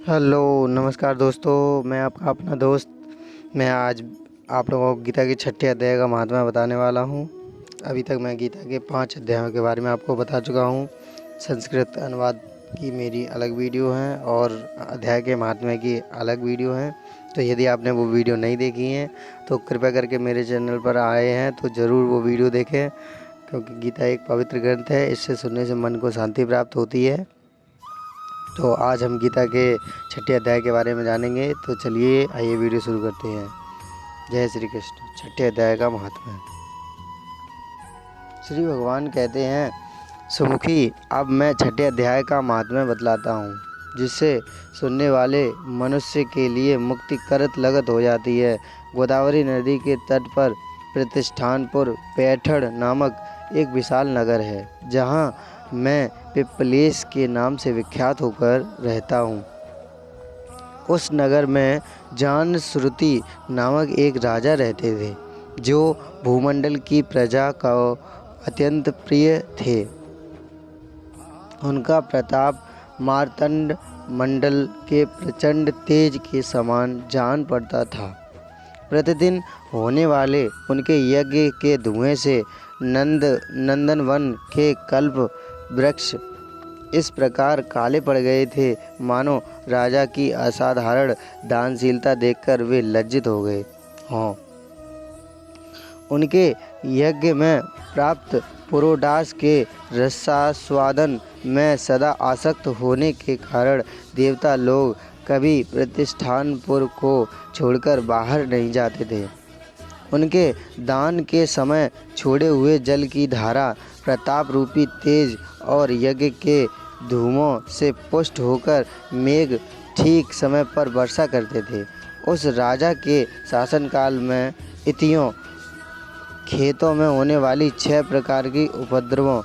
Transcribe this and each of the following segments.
Hello नमस्कार दोस्तों, मैं आपका अपना दोस्त। मैं आज आप लोगों को गीता के छठे अध्याय का महात्म्य बताने वाला हूँ। अभी तक मैं गीता के 5 अध्यायों के बारे में आपको बता चुका हूँ। संस्कृत अनुवाद की मेरी अलग वीडियो है और अध्याय के महात्म्य की अलग वीडियो है। तो यदि आपने वो वीडियो नहीं देखी है तो कृपया करके मेरे चैनल पर आए हैं तो ज़रूर वो वीडियो देखें, क्योंकि गीता एक पवित्र ग्रंथ है। इससे सुनने से मन को शांति प्राप्त होती है। तो आज हम गीता के छठे अध्याय के बारे में जानेंगे। तो चलिए आइए वीडियो शुरू करते हैं। जय श्री कृष्ण। छठे अध्याय का महात्म्य। श्री भगवान कहते हैं, सुमुखी, अब मैं छठे अध्याय का महात्म्य बतलाता हूँ, जिससे सुनने वाले मनुष्य के लिए मुक्ति करत लगत हो जाती है। गोदावरी नदी के तट पर प्रतिष्ठानपुर पैठड़ नामक एक विशाल नगर है, जहाँ मैं पिपलेश के नाम से विख्यात होकर रहता हूँ। उस नगर में जानश्रुति नामक एक राजा रहते थे, जो भूमंडल की प्रजा का अत्यंत प्रिय थे। उनका प्रताप मार्तंड मंडल के प्रचंड तेज के समान जान पड़ता था। प्रतिदिन होने वाले उनके यज्ञ के धुएं से नंदनवन के कल्प वृक्ष इस प्रकार काले पड़ गए थे, मानो राजा की असाधारण दानशीलता देखकर वे लज्जित हो गए हों। उनके यज्ञ में प्राप्त पुरोडास के रसास्वादन में सदा आसक्त होने के कारण देवता लोग कभी प्रतिष्ठानपुर को छोड़कर बाहर नहीं जाते थे। उनके दान के समय छोड़े हुए जल की धारा प्रताप रूपी तेज और यज्ञ के धूमों से पुष्ट होकर मेघ ठीक समय पर वर्षा करते थे। उस राजा के शासनकाल में इतियों खेतों में होने वाली 6 प्रकार की उपद्रवों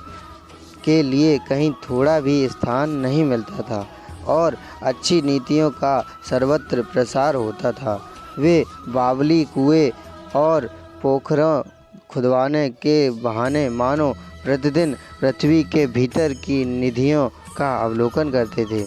के लिए कहीं थोड़ा भी स्थान नहीं मिलता था और अच्छी नीतियों का सर्वत्र प्रसार होता था। वे बावली कुएं और पोखरों खुदवाने के बहाने मानो प्रतिदिन पृथ्वी के भीतर की निधियों का अवलोकन करते थे।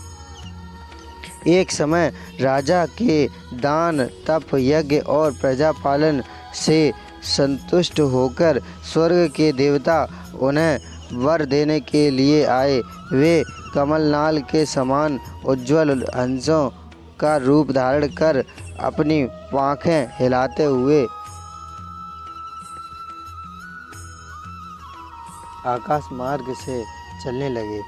एक समय राजा के दान, तप, यज्ञ और प्रजापालन से संतुष्ट होकर स्वर्ग के देवता उन्हें वर देने के लिए आए। वे कमलनाल के समान उज्ज्वल हंसों का रूप धारण कर अपनी पाँखें हिलाते हुए आकाश मार्ग से चलने लगे।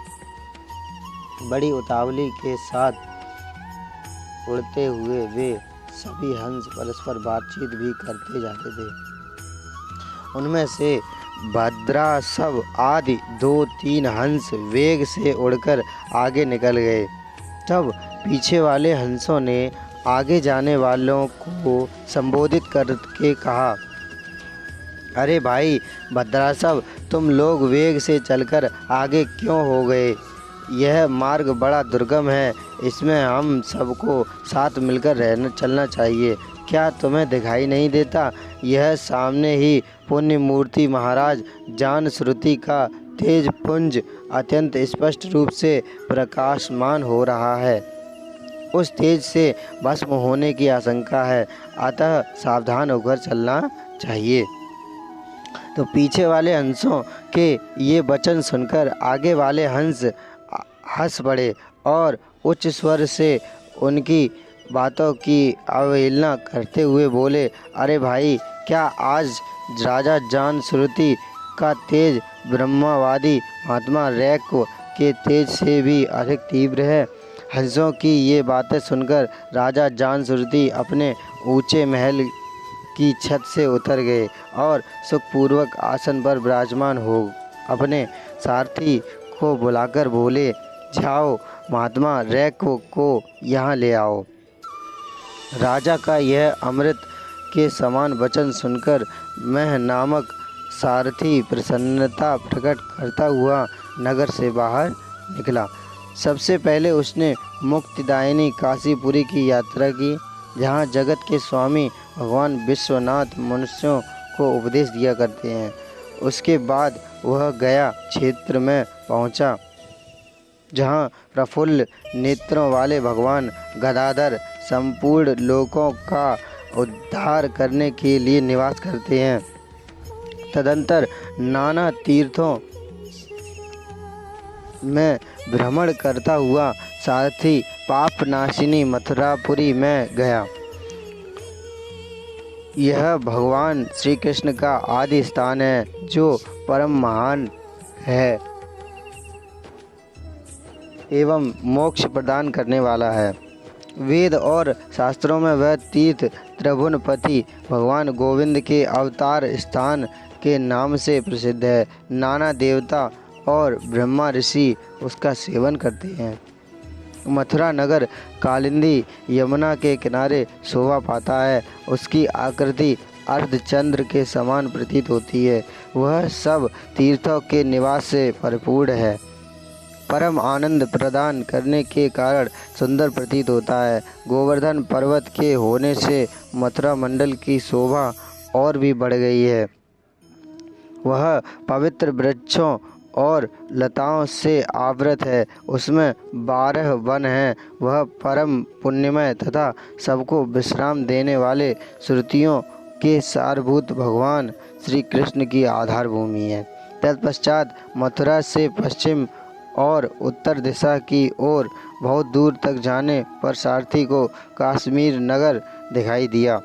बड़ी उतावली के साथ उड़ते हुए वे सभी हंस परस्पर बातचीत भी करते जाते थे। उनमें से भद्रासव आदि 2-3 हंस वेग से उड़कर आगे निकल गए। तब पीछे वाले हंसों ने आगे जाने वालों को संबोधित करके कहा, अरे भाई भद्रासव, तुम लोग वेग से चलकर आगे क्यों हो गए? यह मार्ग बड़ा दुर्गम है, इसमें हम सबको साथ मिलकर चलना चाहिए। क्या तुम्हें दिखाई नहीं देता? यह सामने ही पुण्य मूर्ति महाराज जानश्रुति का तेज पुंज अत्यंत स्पष्ट रूप से प्रकाशमान हो रहा है। उस तेज से भस्म होने की आशंका है, अतः सावधान होकर चलना चाहिए। तो पीछे वाले हंसों के ये वचन सुनकर आगे वाले हंस हंस पड़े और उच्च स्वर से उनकी बातों की अवहेलना करते हुए बोले, अरे भाई, क्या आज राजा जानश्रुति का तेज ब्रह्मवादी महात्मा रैक्व के तेज से भी अधिक तीव्र है? हंसों की ये बातें सुनकर राजा जानश्रुति अपने ऊंचे महल की छत से उतर गए और सुखपूर्वक आसन पर विराजमान हो अपने सारथी को बुलाकर बोले, जाओ महात्मा रैक्व को यहाँ ले आओ। राजा का यह अमृत के समान वचन सुनकर मह नामक सारथी प्रसन्नता प्रकट करता हुआ नगर से बाहर निकला। सबसे पहले उसने मुक्तिदायिनी काशीपुरी की यात्रा की, जहाँ जगत के स्वामी भगवान विश्वनाथ मनुष्यों को उपदेश दिया करते हैं। उसके बाद वह गया क्षेत्र में पहुँचा, जहाँ प्रफुल्ल नेत्रों वाले भगवान गदाधर संपूर्ण लोकों का उद्धार करने के लिए निवास करते हैं। तदंतर नाना तीर्थों में भ्रमण करता हुआ सारथी पापनाशिनी मथुरापुरी में गया। यह भगवान श्री कृष्ण का आदि स्थान है जो परम महान है एवं मोक्ष प्रदान करने वाला है। वेद और शास्त्रों में वह तीर्थ त्रिभुवनपति भगवान गोविंद के अवतार स्थान के नाम से प्रसिद्ध है। नाना देवता और ब्रह्मा ऋषि उसका सेवन करते हैं। मथुरा नगर कालिंदी यमुना के किनारे शोभा पाता है। उसकी आकृति अर्धचंद्र के समान प्रतीत होती है। वह सब तीर्थों के निवास से भरपूर है। परम आनंद प्रदान करने के कारण सुंदर प्रतीत होता है। गोवर्धन पर्वत के होने से मथुरा मंडल की शोभा और भी बढ़ गई है। वह पवित्र वृक्षों और लताओं से आवृत है। उसमें 12 वन हैं। वह परम पुण्यमय तथा सबको विश्राम देने वाले श्रुतियों के सारभूत भगवान श्री कृष्ण की आधार भूमि है। तत्पश्चात मथुरा से पश्चिम और उत्तर दिशा की ओर बहुत दूर तक जाने पर सारथी को काश्मीर नगर दिखाई दिया,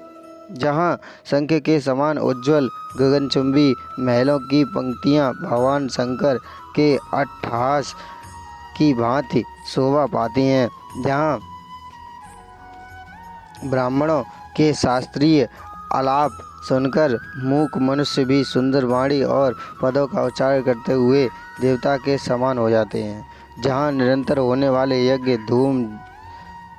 जहाँ शंख के समान उज्ज्वल गगनचुंबी महलों की पंक्तियाँ भगवान शंकर के अट्टहास की भांति शोभा पाती हैं, जहाँ ब्राह्मणों के शास्त्रीय आलाप सुनकर मूक मनुष्य भी सुंदर वाणी और पदों का उच्चारण करते हुए देवता के समान हो जाते हैं, जहाँ निरंतर होने वाले यज्ञ धूम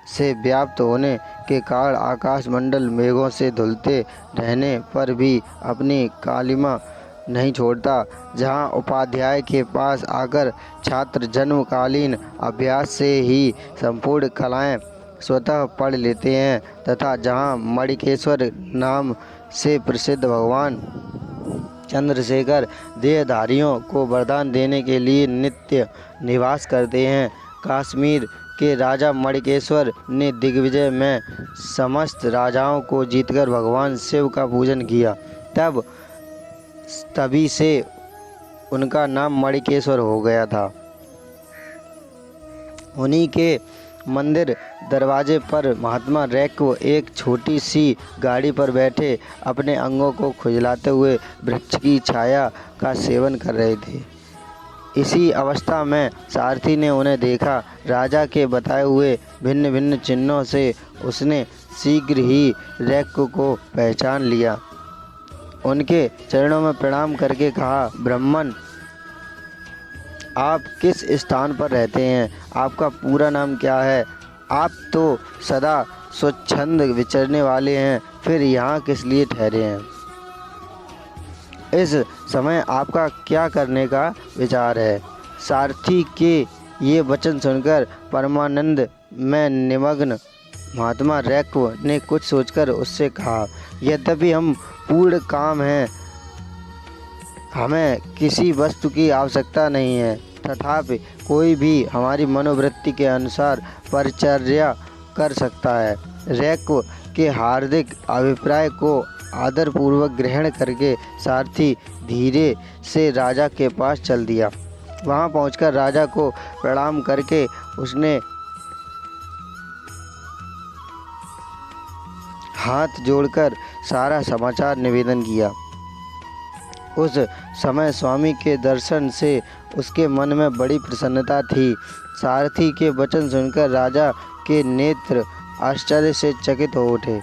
से व्याप्त होने के कारण आकाश मंडल मेघों से धुलते रहने पर भी अपनी कालिमा नहीं छोड़ता, जहाँ उपाध्याय के पास आकर छात्र जन्मकालीन अभ्यास से ही संपूर्ण कलाएं स्वतः पढ़ लेते हैं, तथा जहाँ मणिकेश्वर नाम से प्रसिद्ध भगवान चंद्रशेखर देहधारियों को वरदान देने के लिए नित्य निवास करते हैं। कश्मीर के राजा मणिकेश्वर ने दिग्विजय में समस्त राजाओं को जीतकर भगवान शिव का पूजन किया। तभी से उनका नाम मणिकेश्वर हो गया था। उन्हीं के मंदिर दरवाजे पर महात्मा रैक्व एक छोटी सी गाड़ी पर बैठे अपने अंगों को खुजलाते हुए वृक्ष की छाया का सेवन कर रहे थे। इसी अवस्था में सारथी ने उन्हें देखा। राजा के बताए हुए भिन्न भिन्न चिन्हों से उसने शीघ्र ही रैक्व को पहचान लिया। उनके चरणों में प्रणाम करके कहा, ब्राह्मण, आप किस स्थान पर रहते हैं? आपका पूरा नाम क्या है? आप तो सदा स्वच्छंद विचरने वाले हैं, फिर यहाँ किस लिए ठहरे हैं? इस समय आपका क्या करने का विचार है? सारथी के ये वचन सुनकर परमानंद में निमग्न महात्मा रैक्व ने कुछ सोचकर उससे कहा, यद्यपि हम पूर्ण काम हैं, हमें किसी वस्तु की आवश्यकता नहीं है, तथापि कोई भी हमारी मनोवृत्ति के अनुसार परिचर्या कर सकता है। रैक्व के हार्दिक अभिप्राय को आदरपूर्वक ग्रहण करके सारथी धीरे से राजा के पास चल दिया। वहां पहुंचकर राजा को प्रणाम करके उसने हाथ जोड़कर सारा समाचार निवेदन किया। उस समय स्वामी के दर्शन से उसके मन में बड़ी प्रसन्नता थी। सारथी के वचन सुनकर राजा के नेत्र आश्चर्य से चकित हो उठे।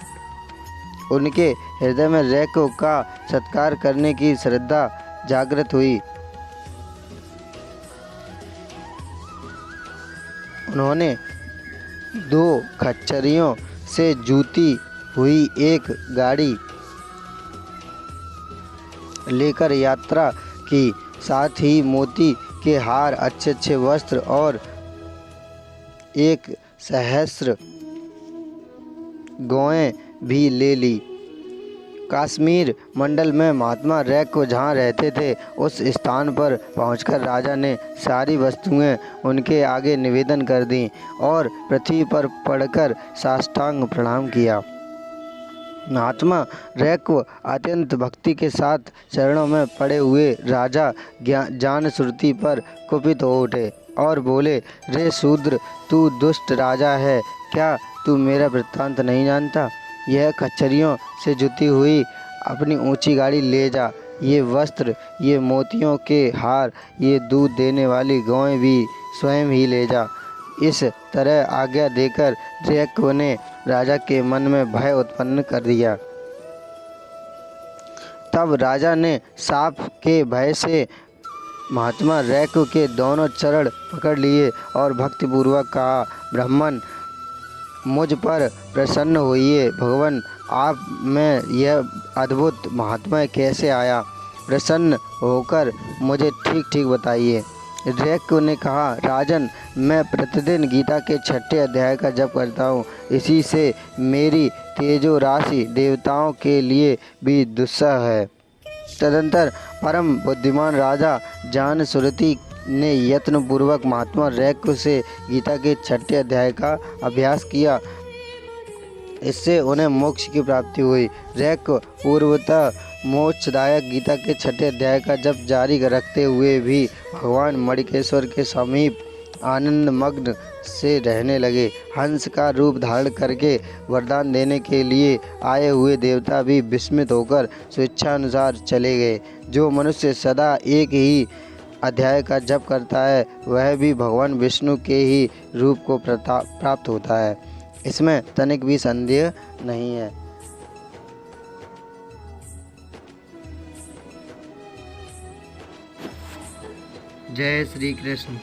उनके हृदय में रैक्व का सत्कार करने की श्रद्धा जागृत हुई। उन्होंने 2 खच्चरियों से जूती हुई एक गाड़ी लेकर यात्रा की, साथ ही मोती के हार, अच्छे अच्छे वस्त्र और 1 सहस्र गौएं भी ले ली। कश्मीर मंडल में महात्मा रैक जहाँ रहते थे उस स्थान पर पहुंचकर राजा ने सारी वस्तुएं उनके आगे निवेदन कर दी और पृथ्वी पर पड़कर साष्टांग प्रणाम किया। महात्मा रैक अत्यंत भक्ति के साथ चरणों में पड़े हुए राजा जानश्रुति पर कुपित हो उठे और बोले, रे शूद्र, तू दुष्ट राजा है, क्या तू मेरा वृत्तांत नहीं जानता? यह खच्चरियों से जुती हुई अपनी ऊंची गाड़ी ले जा, ये वस्त्र, ये मोतियों के हार, ये दूध देने वाली गौएं भी स्वयं ही ले जा। इस तरह आज्ञा देकर रैक ने राजा के मन में भय उत्पन्न कर दिया। तब राजा ने साप के भय से महात्मा रैक के दोनों चरण पकड़ लिए और भक्तिपूर्वक कहा, ब्राह्मण, मुझ पर प्रसन्न होइए। भगवान, आप में यह अद्भुत महात्मा कैसे आया? प्रसन्न होकर मुझे ठीक ठीक बताइए। रैक ने कहा, राजन, मैं प्रतिदिन गीता के 6ठे अध्याय का जप करता हूँ। इसी से मेरी तेजो राशि देवताओं के लिए भी दुस्सह है। तदंतर परम बुद्धिमान राजा जानश्रुति ने यत्नपूर्वक महात्मा रैक से गीता के 6ठे अध्याय का अभ्यास किया। इससे उन्हें मोक्ष की प्राप्ति हुई। रैक पूर्वतः मोक्षदायक गीता के 6ठे अध्याय का जप जारी रखते हुए भी भगवान मणिकेश्वर के समीप आनंद मग्न से रहने लगे। हंस का रूप धारण करके वरदान देने के लिए आए हुए देवता भी विस्मित होकर स्वेच्छानुसार चले गए। जो मनुष्य सदा एक ही अध्याय का जप करता है वह भी भगवान विष्णु के ही रूप को प्राप्त होता है, इसमें तनिक भी संदेह नहीं है। जय श्री कृष्ण।